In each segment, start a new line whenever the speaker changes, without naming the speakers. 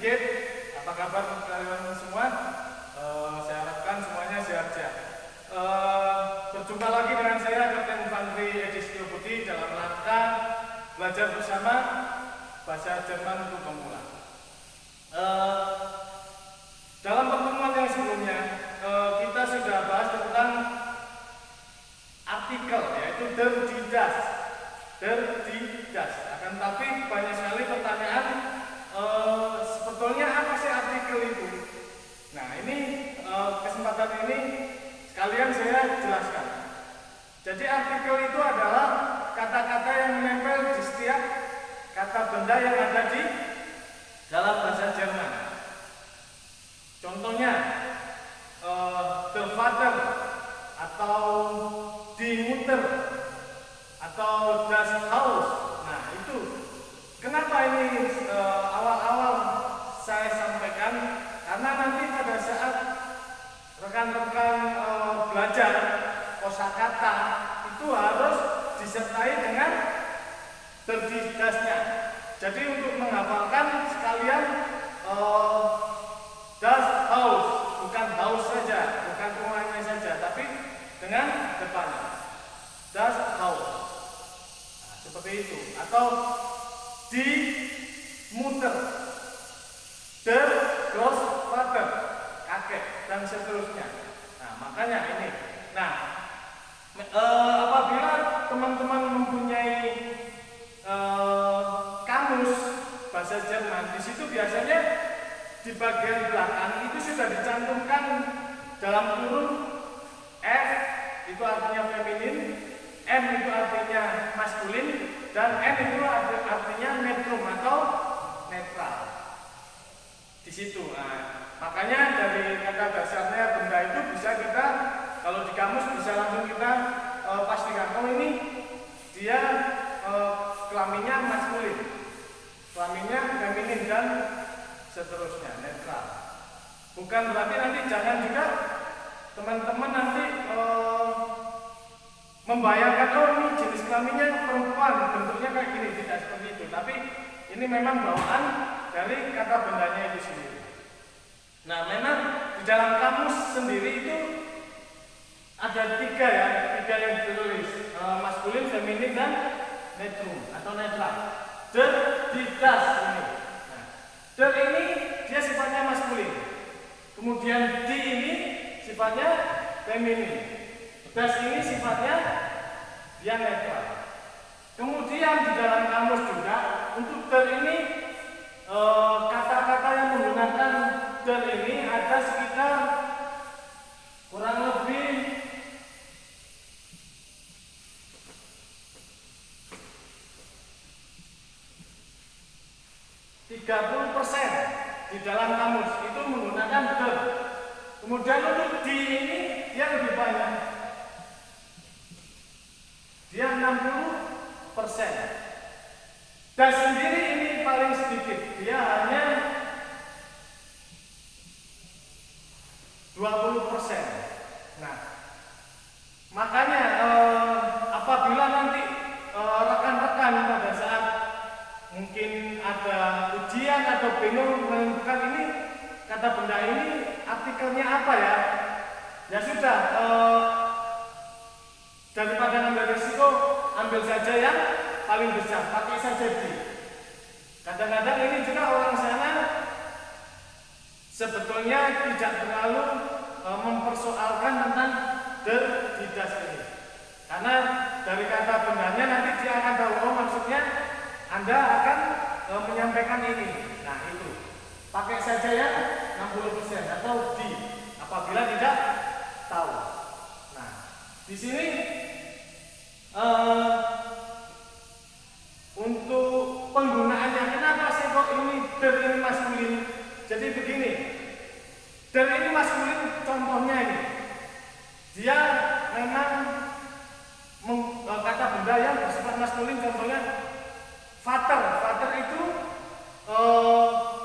sedikit. Apa kabar kalian semua? Saya harapkan semuanya sehat-sehat. Berjumpa lagi dengan saya Kapten Infanteri Edi Setio Budi dalam rangka belajar bersama bahasa Jerman untuk pemula. Dalam pertemuan yang sebelumnya kita sudah bahas tentang artikel, yaitu der das. Akan tapi banyak sekali pertanyaan, sebetulnya apa sih artikel itu? Nah, ini kesempatan ini sekalian saya jelaskan. Jadi artikel itu adalah kata-kata yang menempel di setiap kata benda yang ada di dalam bahasa Jerman. Contohnya der Vater atau die Mutter atau das Haus. Nah, itu kenapa ini awal-awal saya sampaikan, karena nanti pada saat rekan-rekan belajar kosakata itu harus disertai dengan terdidasnya. Jadi untuk menghafalkan sekalian das Haus, bukan haus saja, bukan rumahnya saja, tapi dengan depannya das Haus. Nah, seperti itu. Atau die Mutter, der Großvater, kakek, dan seterusnya. Nah, makanya ini. Nah, apabila teman-teman mempunyai kamus bahasa Jerman, di situ biasanya di bagian belakang itu sudah dicantumkan dalam kurung F itu artinya feminin, M itu artinya maskulin, dan N itu artinya netrum atau netral. Di situ. Nah, makanya dari kata dasarnya benda itu bisa kita, kalau di kamus bisa langsung kita pastikan, oh ini dia kelaminnya maskulin, kelaminnya feminin, dan seterusnya, netral. Bukan berarti nanti jangan juga teman-teman nanti membayangkan, oh ini jenis kelaminnya perempuan, bentuknya kayak gini, tidak seperti itu. Tapi ini memang bawaan dari kata bendanya itu sendiri. Nah, memang di dalam kamus sendiri itu ada tiga yang ditulis, maskulin, feminin, dan netrum atau netral. Der, die, das ini. Nah, der ini dia sifatnya maskulin. Kemudian die ini sifatnya feminin. Das ini sifatnya dia netral. Kemudian di dalam kamus juga untuk der ini kata-kata yang menggunakan der ini ada sekitar kurang lebih 30% di dalam kamus itu menggunakan der. Kemudian untuk di ini dia lebih banyak, dia 60%. Das sendiri ini paling sedikit, dia hanya 20%. Nah, makanya apabila nanti rekan-rekan pada saat mungkin ada ujian atau bingung menentukan ini kata benda ini artikelnya apa ya, ya sudah, daripada ngambil risiko, ambil saja yang paling besar, pakai saja di. Kadang-kadang ini juga orang sana sebetulnya tidak terlalu mempersoalkan tentang der, die, das ini, karena dari kata bendanya nanti dia akan tahu, oh maksudnya Anda akan menyampaikan ini. Nah, itu pakai saja ya 60% atau di apabila tidak tahu. Nah, di sini untuk penggunaannya, kenapa sih kok ini der ini maskulin? Jadi begini, der ini maskulin, contohnya ini dia memang kata benda yang bersifat maskulin. Contohnya Vater, Vater itu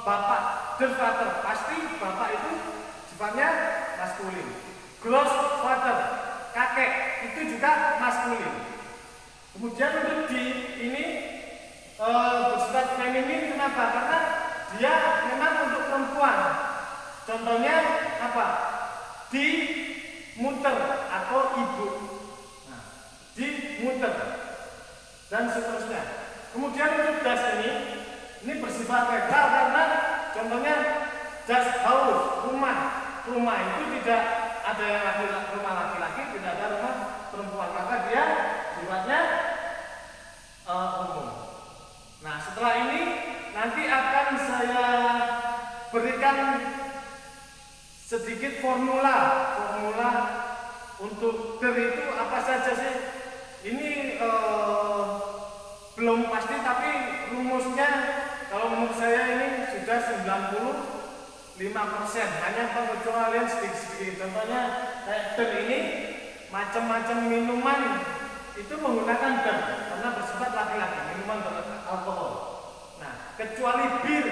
bapak, der Vater pasti bapak itu sifatnya maskulin. Großvater, kakek, itu juga maskulin. Kemudian untuk di ini bersifat feminin, kenapa? Karena dia memang untuk perempuan. Contohnya apa? Dimuter atau ibu. Nah, dimuter dan seterusnya. Kemudian untuk das ini bersifat netral karena contohnya das house, rumah itu tidak ada yang rumah laki-laki, tidak ada rumah perempuan, maka dia sifatnya umum. Nah, setelah ini nanti akan saya berikan sedikit formula untuk der itu apa saja sih. Ini belum pasti, tapi rumusnya kalau menurut saya ini sudah 95%, hanya pengecualian sedikit-sedikit. Contohnya kayak der ini, macam-macam minuman itu menggunakan der karena bersifat laki-laki, minuman beralkohol. Nah, kecuali bir.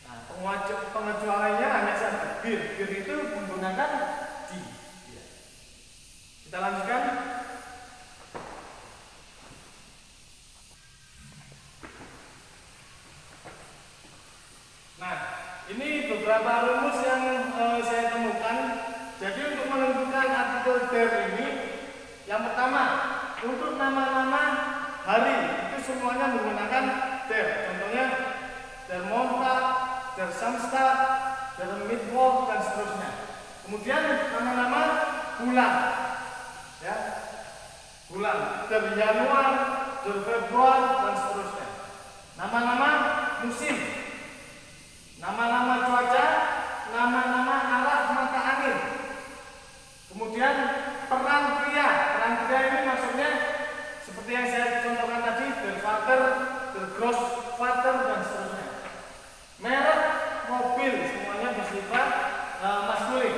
Nah, pengecualiannya hanya satu, bir itu menggunakan di. Kita lanjutkan. Nah, ini beberapa rumus yang saya temukan. Jadi untuk menentukan artikel der ini, yang pertama untuk nama-nama hari itu semuanya menggunakan der. Contohnya der Montag, der Samstag, der Mittwoch dan seterusnya. Kemudian nama-nama bulan, ya, bulan der Januar, der Februar dan seterusnya. Nama-nama musim, nama-nama cuaca, nama-nama arah mata angin. Kemudian peran pria ini maksudnya seperti yang saya contohkan tadi, der Vater, der Großvater dan seterusnya. Merek mobil semuanya bersifat maskulin.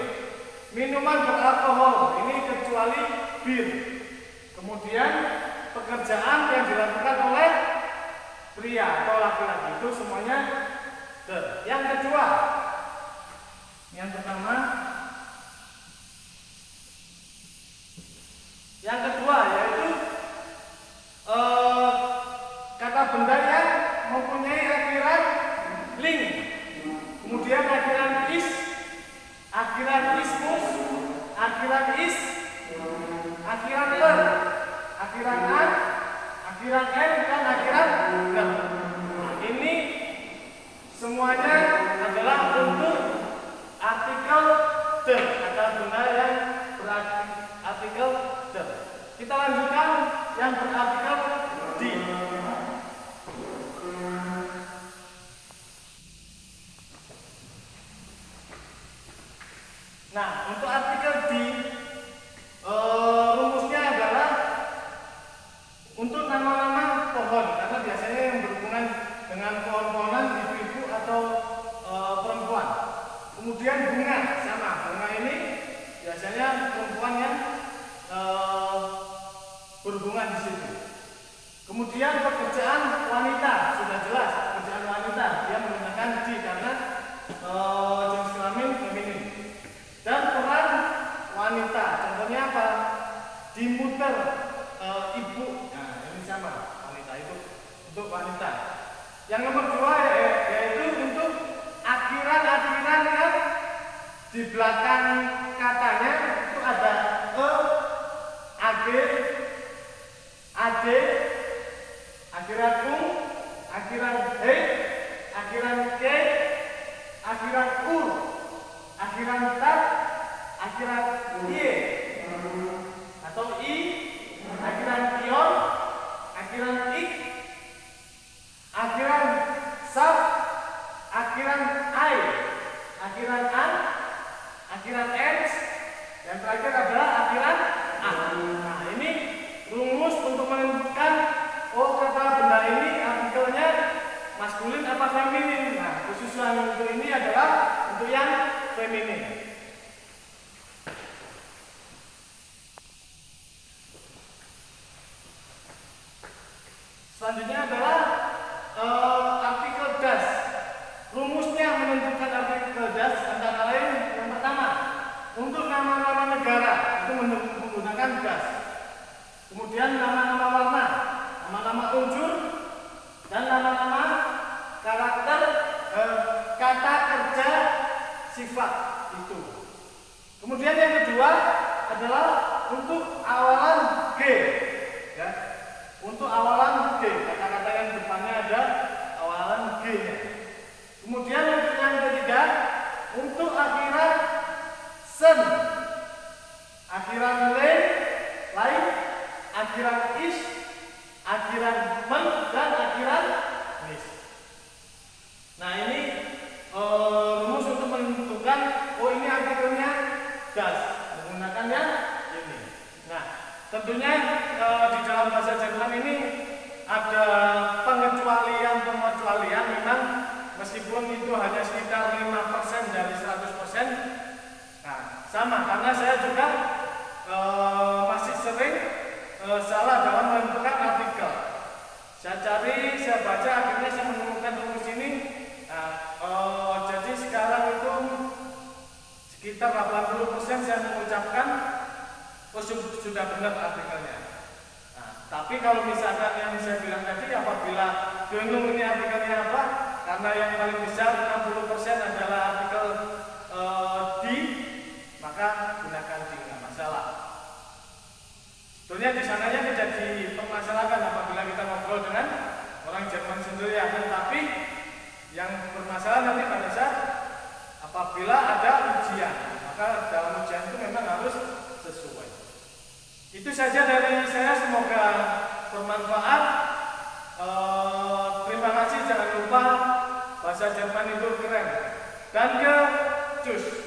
Minuman beralkohol ini kecuali bir. Kemudian pekerjaan yang dilakukan oleh pria atau laki-laki itu semuanya der. Yang kedua, yang pertama, yaitu kata benda yang mempunyai akhiran ling, kemudian akhiran is, akhiran ismus, akhiran is, akhiran er, akhiran an, akhiran n dan akhiran ger. Ini semuanya adalah untuk artikel der, kata benda yang berartikel der. Kita lanjutkan yang berartikel di. Nah, untuk artikel di, rumusnya adalah untuk nama-nama pohon, karena biasanya yang berhubungan dengan pohon-pohonan ibu-ibu atau perempuan. Kemudian bunga, sama, bunga ini biasanya perempuan yang berhubungan di situ. Kemudian pekerjaan wanita, sudah jelas pekerjaan wanita, dia menggunakan di karena jenis kelamin feminin. Dan peran wanita, contohnya apa? Dimuter ibu. Nah, ini sama, wanita itu untuk wanita. Yang nomor dua yaitu untuk akhiran yang di belakang katanya itu ada ag, ad, akhiran akhiran he, akhiran ke, akhiran akhiran tat, akhiran ye atau i, akhiran ion, akhiran ik, akhiran saf, akhiran ai, akhiran an, akhiran ens, dan terakhir adalah akhiran a. Nah, ini rumus untuk menentukan kata benda ini artikelnya maskulin apa feminin. Nah, khusus yang untuk ini adalah untuk yang feminin. Selanjutnya adalah artikel das. Rumusnya menentukan artikel das antara lain yang pertama, untuk nama-nama negara itu menggunakan das. Kemudian nama-nama warna, nama-nama unsur, dan nama-nama karakter kata kerja sifat itu. Kemudian yang kedua adalah untuk awalan G, ya. Untuk awalan G, kata-kata yang depannya ada awalan G-nya. Kemudian untuk yang ketiga, untuk akhiran sen, akhiran le, lain, akhiran is, akhiran men, dan akhiran nis. Nah ini rumus untuk menentukan oh ini artikelnya das, menggunakannya ini. Nah tentunya di dalam bahasa Jerman ini ada pengecualian memang meskipun itu hanya sekitar 5% dari 100%. Nah sama karena saya juga masih sering salah dalam menentukan artikel. Saya cari, saya baca, akhirnya saya menemukan rumus ini. Nah, jadi sekarang itu sekitar 80% saya mengucapkan oh sudah benar artikelnya. Nah, tapi kalau misalkan yang saya bilang tadi apabila bingung ini artikelnya apa, karena yang paling besar 60% adalah artikel di, maka gunakan di, nggak masalah. Sebetulnya di sananya tidak dipermasalahkan apabila kita ngobrol dengan orang Jerman sendiri, tapi yang bermasalah nanti pada saat apabila ada ujian, maka dalam ujian itu memang harus sesuai. Itu saja dari saya, semoga bermanfaat. Terima kasih, jangan lupa bahasa Jerman itu keren dan ke cus.